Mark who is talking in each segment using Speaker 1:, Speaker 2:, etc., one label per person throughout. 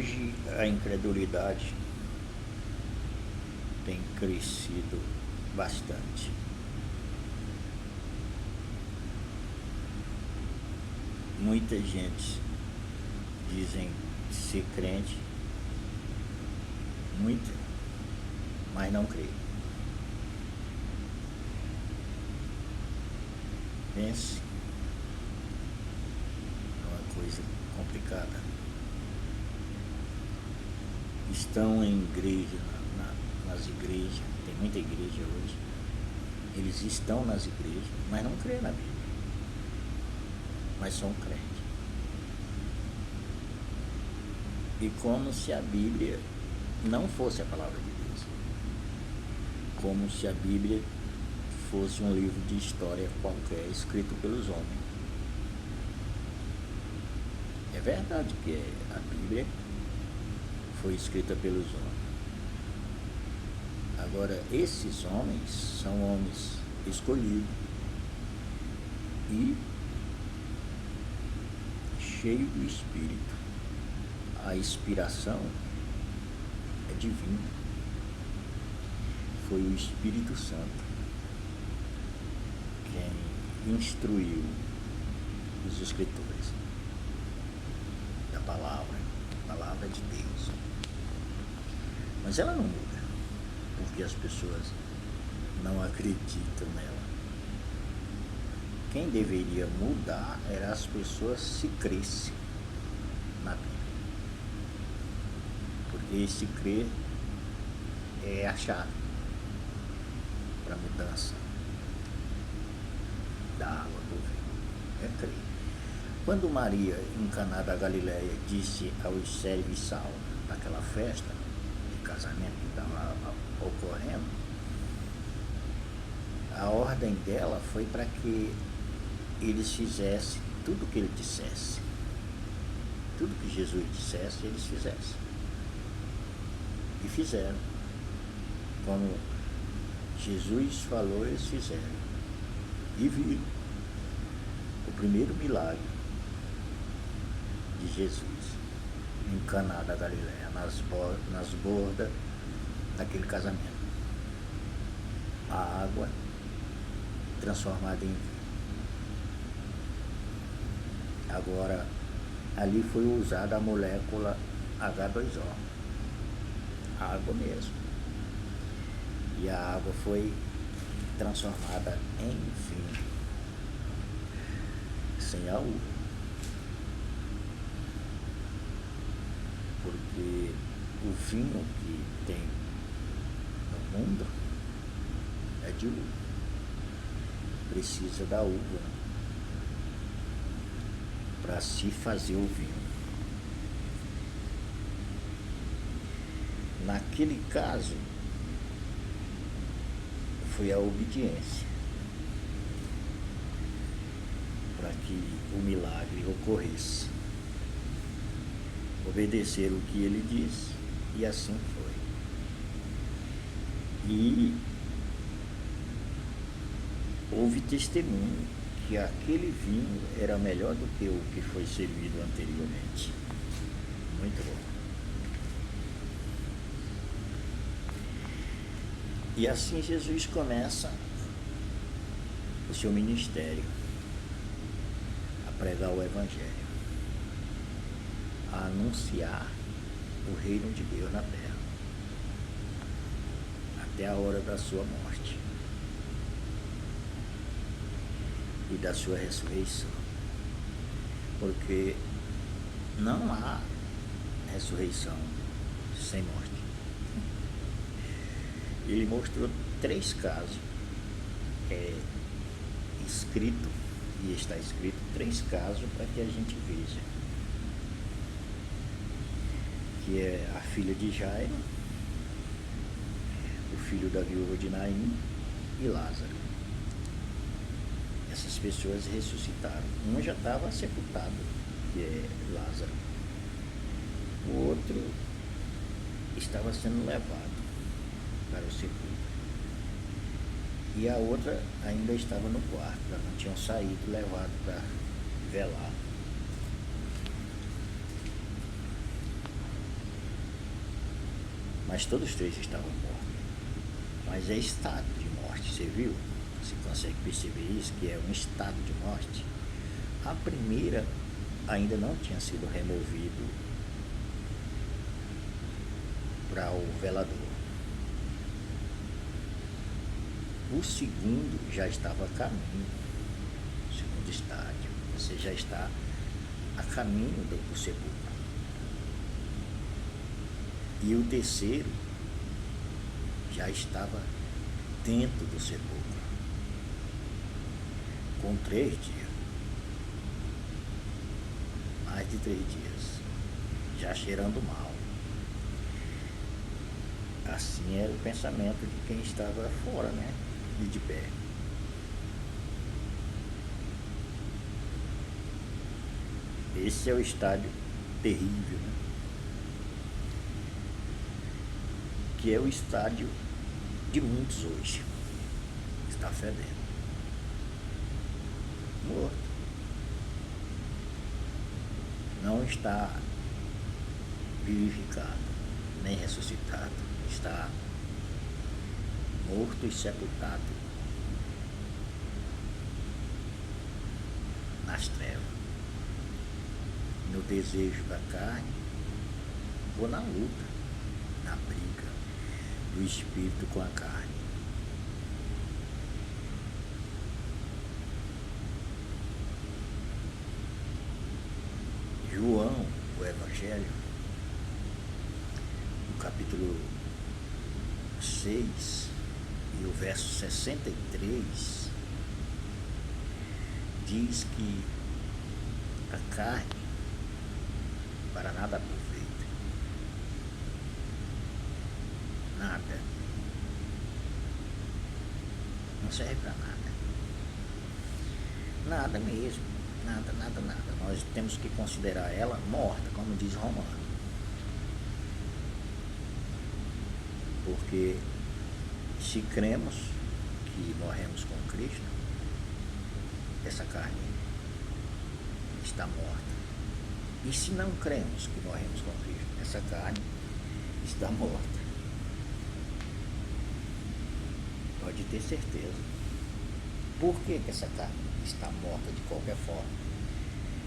Speaker 1: Hoje a incredulidade tem crescido bastante. Muita gente dizem ser crente, muita, mas não crê. Pense, é uma coisa complicada. Estão em igreja, nas igrejas, tem muita igreja hoje, eles estão nas igrejas, mas não crê na Bíblia, mas são crentes. E como se a Bíblia não fosse a palavra de Deus, como se a Bíblia fosse um livro de história qualquer escrito pelos homens. É verdade que a Bíblia foi escrita pelos homens. Agora, esses homens são homens escolhidos e cheios do Espírito. A inspiração é divina. Foi o Espírito Santo quem instruiu os escritores da palavra de Deus. Mas ela não muda, porque as pessoas não acreditam nela. Quem deveria mudar era as pessoas se crescem na Bíblia. Porque esse crer é a chave para a mudança da água do vinho. É crer. Quando Maria, em Caná da Galileia, disse aos serviçal daquela festa de casamento que estava ocorrendo, a ordem dela foi para que eles fizessem tudo o que ele dissesse. Tudo que Jesus dissesse, eles fizessem. E fizeram. Como Jesus falou, eles fizeram. E viram o primeiro milagre de Jesus em Caná da Galileia, nas bordas daquele casamento. A água transformada em vinho. Agora, ali foi usada a molécula H2O, a água mesmo. E a água foi transformada em vinho, sem a uva. Porque o vinho que tem no mundo é de uva. Precisa da uva para se fazer o vinho. Naquele caso, foi a obediência para que o milagre ocorresse. Obedecer o que ele disse, e assim foi. E houve testemunho que aquele vinho era melhor do que o que foi servido anteriormente. Muito bom. E assim Jesus começa o seu ministério, a pregar o Evangelho, a anunciar o reino de Deus na terra, até a hora da sua morte e da sua ressurreição. Porque não há ressurreição sem morte. Ele mostrou 3 casos, escrito, e está escrito 3 casos para que a gente veja, que é a filha de Jairo, o filho da viúva de Naim e Lázaro. Essas pessoas ressuscitaram. Um já estava sepultado, que é Lázaro. O outro estava sendo levado para o sepulcro. E a outra ainda estava no quarto, elas não tinham saído, levado para velar. Mas todos os três estavam mortos. Mas é estado de morte, você viu? Você consegue perceber isso, que é um estado de morte? A primeira ainda não tinha sido removido para o velador. O segundo já estava a caminho, o segundo estádio. Você já está a caminho do sepulcro. E o terceiro já estava dentro do sepulcro, com 3 dias, mais de 3 dias, já cheirando mal. Assim era o pensamento de quem estava fora, né? E de pé. Esse é o estádio terrível, né? Que é o estádio de muitos hoje. Está fedendo. Morto. Não está vivificado, nem ressuscitado. Está morto e sepultado nas trevas, no desejo da carne ou na luta, na briga do espírito com a carne. João, o Evangelho, no capítulo 6 e o verso 63, diz que a carne para nada aproveita. Nada. Não serve para nada. Nada mesmo. Nada. Nós temos que considerar ela morta, como diz Romano. Porque se cremos que morremos com Cristo, essa carne está morta. E se não cremos que morremos com Cristo, essa carne está morta. Pode ter certeza. Por que essa carne está morta de qualquer forma?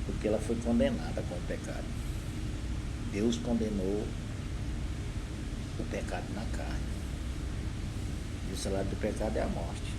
Speaker 1: Porque ela foi condenada com o pecado. Deus condenou o pecado na carne. E o salário do pecado é a morte.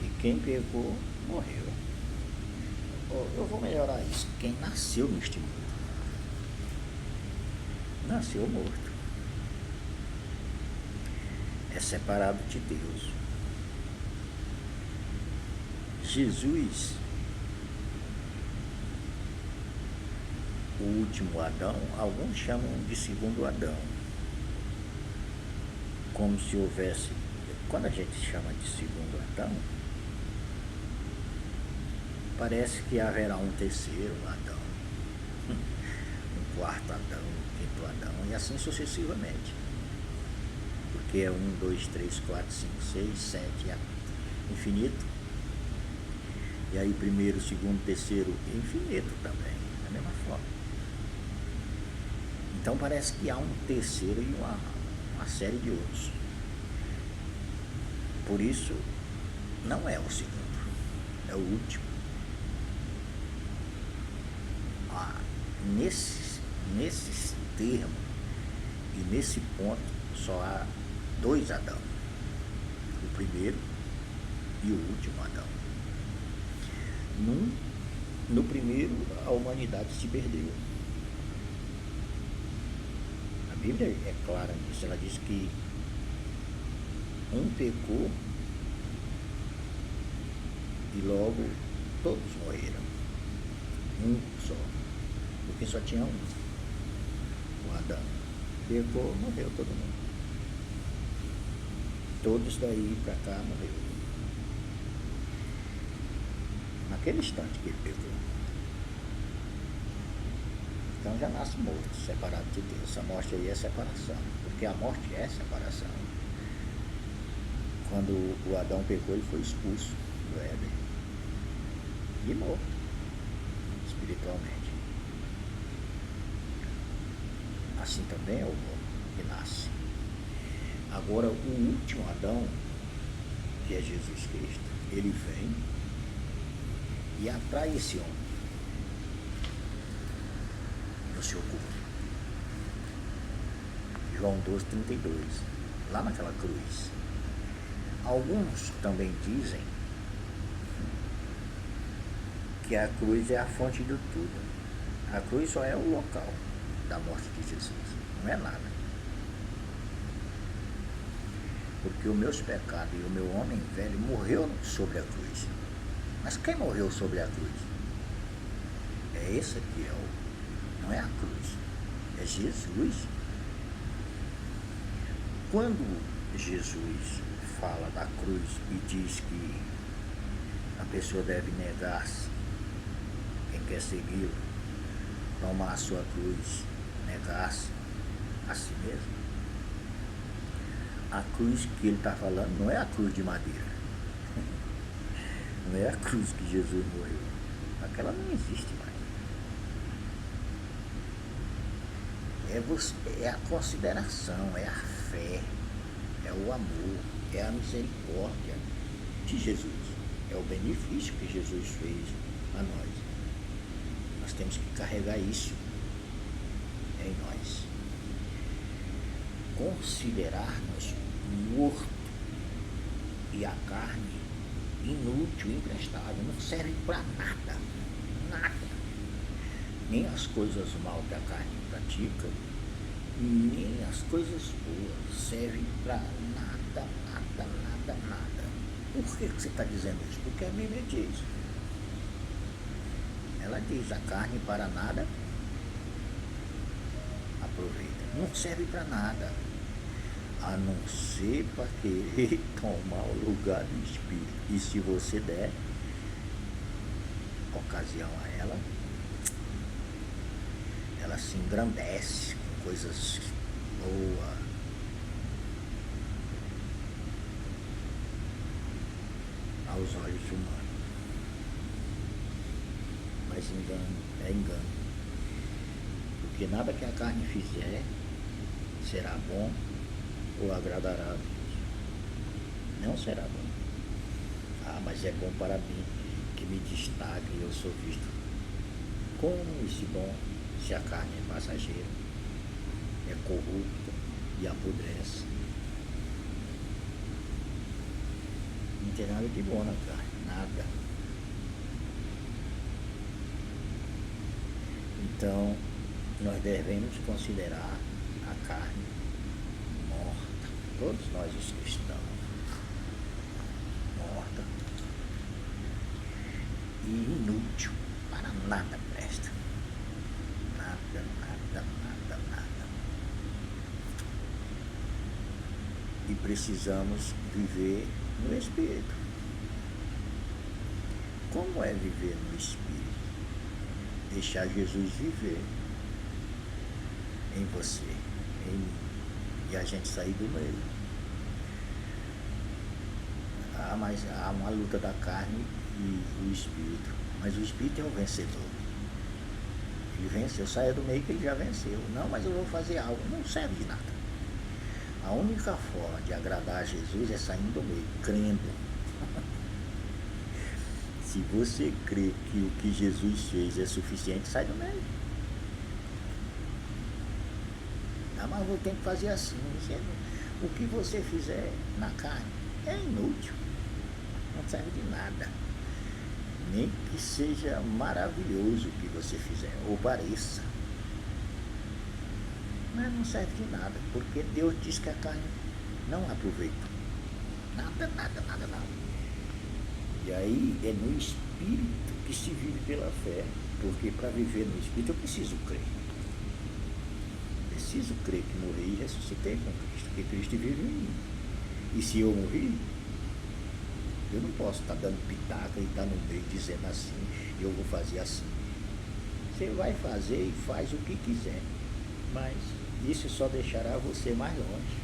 Speaker 1: E quem pecou, morreu. Eu vou melhorar isso. Quem nasceu neste mundo nasceu morto. É separado de Deus. Jesus, o último Adão, alguns chamam de segundo Adão. Como se houvesse, quando a gente chama de segundo Adão, parece que haverá um terceiro Adão, um quarto Adão, um quinto Adão, e assim sucessivamente. Porque é 1, 2, 3, 4, 5, 6, 7, infinito. E aí primeiro, segundo, terceiro, infinito também, da mesma forma. Então parece que há um terceiro e uma série de outros. Por isso, não é o segundo, é o último. Nesses termos e nesse ponto só há 2 Adão, o primeiro e o último Adão. No primeiro, a humanidade se perdeu. A Bíblia é clara nisso. Ela diz que um pecou e logo todos morreram. Um só. Porque só tinha um. O Adão. Pecou, morreu todo mundo. Todos daí para cá morreram. Naquele instante que ele pecou. Então já nasce morto, separado de Deus. A morte aí é separação, porque a morte é separação. Quando o Adão pecou, ele foi expulso do Éden e morto espiritualmente. assim também é o homem que nasce. Agora, o último Adão, que é Jesus Cristo, ele vem e atrai esse homem no seu corpo. João 12:32, lá naquela cruz. Alguns também dizem que a cruz é a fonte de tudo. A cruz só é o local da morte de Jesus, não é nada. Porque os meus pecados e o meu homem velho morreu sobre a cruz. Mas quem morreu sobre a cruz? É esse aqui, não é a cruz, é Jesus. Quando Jesus fala da cruz e diz que a pessoa deve negar-se, quem quer segui-lo, tomar a sua cruz, negar-se a si mesmo, a cruz que ele está falando não é a cruz de madeira, não é a cruz que Jesus morreu, aquela não existe mais. É a consideração, é a fé, é o amor, é a misericórdia de Jesus, é o benefício que Jesus fez a nós. Nós temos que carregar isso em nós. Considerar-nos morto e a carne inútil, imprestável, não serve para nada, nada. Nem as coisas mal que a carne pratica, nem as coisas boas servem para nada, nada, nada, nada. Por que você está dizendo isso? Porque a Bíblia diz. Ela diz, a carne para nada aproveita. Não serve para nada, a não ser para querer tomar o lugar do Espírito. E se você der ocasião a ela, ela se engrandece com coisas boas. Aos olhos humanos. Mas engano, é engano. Porque nada que a carne fizer será bom ou agradará a Deus. Não será bom. Ah, mas é bom para mim, que me destaque e eu sou visto. Como esse bom, se a carne é passageira, é corrupta e apodrece? Não tem nada de bom na carne, nada. Então, nós devemos considerar a carne morta, todos nós os cristãos, morta e inútil, para nada presta. Nada, nada, nada, nada. E precisamos viver no Espírito. Como é viver no Espírito? Deixar Jesus viver em você, em mim, e a gente sair do meio. Mas há uma luta da carne e o Espírito, mas o Espírito é o vencedor. Ele venceu, saia do meio que ele já venceu. Não, mas eu vou fazer algo, não serve de nada. A única forma de agradar a Jesus é saindo do meio, crendo. Se você crê que o que Jesus fez é suficiente, sai do meio. Ah, mas eu tenho que fazer assim. O que você fizer na carne é inútil. Não serve de nada. Nem que seja maravilhoso o que você fizer, ou pareça. Mas não serve de nada, porque Deus diz que a carne não aproveita. Nada, nada, nada, nada. E aí é no Espírito que se vive pela fé, porque para viver no Espírito eu preciso crer. Preciso crer que morri e ressuscitei com Cristo, porque Cristo vive em mim. E se eu morri, eu não posso estar dando pitaca e estar no meio dizendo assim, eu vou fazer assim. Você vai fazer e faz o que quiser, mas isso só deixará você mais longe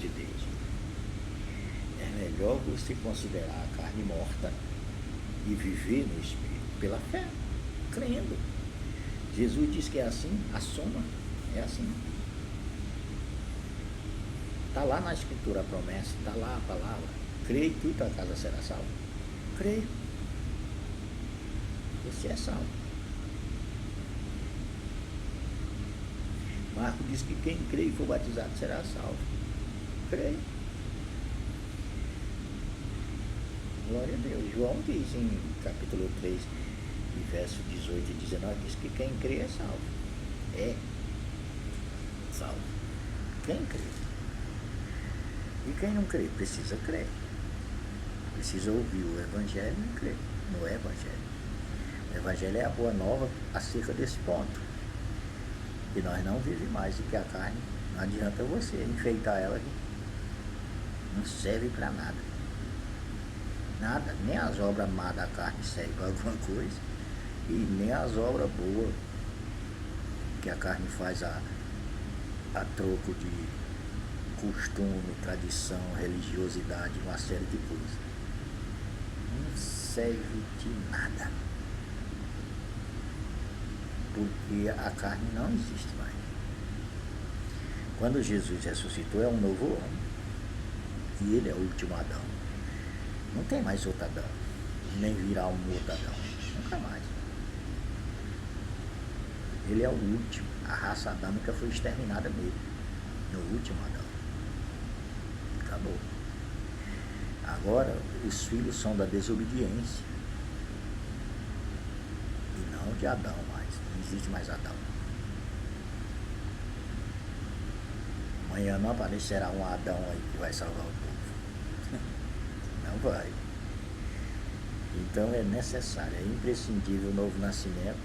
Speaker 1: de Deus. É melhor você considerar a carne morta e viver no Espírito, pela fé, crendo. Jesus diz que é assim, a soma É assim. Está lá na Escritura a promessa, está lá a palavra. Creia e tu tua casa será salva. Creia. Você é salvo. Marcos diz que quem crê e for batizado será salvo. Creia. Glória a Deus. João diz em capítulo 3, verso 18 e 19, diz que quem crê é salvo. É salvo. Quem crê. E quem não crê precisa crer. Precisa ouvir o Evangelho e crer no Evangelho. O Evangelho é a boa nova acerca desse ponto. Que nós não vivemos mais do que a carne. Não adianta você enfeitar ela, não serve para nada. Nada, nem as obras má da carne servem para alguma coisa, e nem as obras boas que a carne faz a troco de costume, tradição, religiosidade, uma série de coisas. Não serve de nada. Porque a carne não existe mais. Quando Jesus ressuscitou, é um novo homem. E ele é o último Adão. Não tem mais outro Adão. Nem virá um outro Adão. Nunca mais. Ele é o último. A raça adâmica foi exterminada nele. No último Adão. Acabou. Agora, os filhos são da desobediência. E não de Adão mais. Não existe mais Adão. Amanhã não aparecerá um Adão aí que vai salvar o povo. Não vai. Então é necessário, é imprescindível o novo nascimento,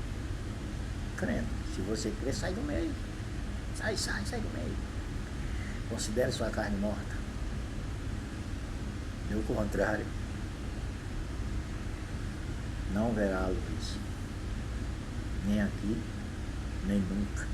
Speaker 1: crendo. Se você crer, sai do meio. Sai do meio. Considere sua carne morta. Do contrário, não verá a luz. Nem aqui, nem nunca.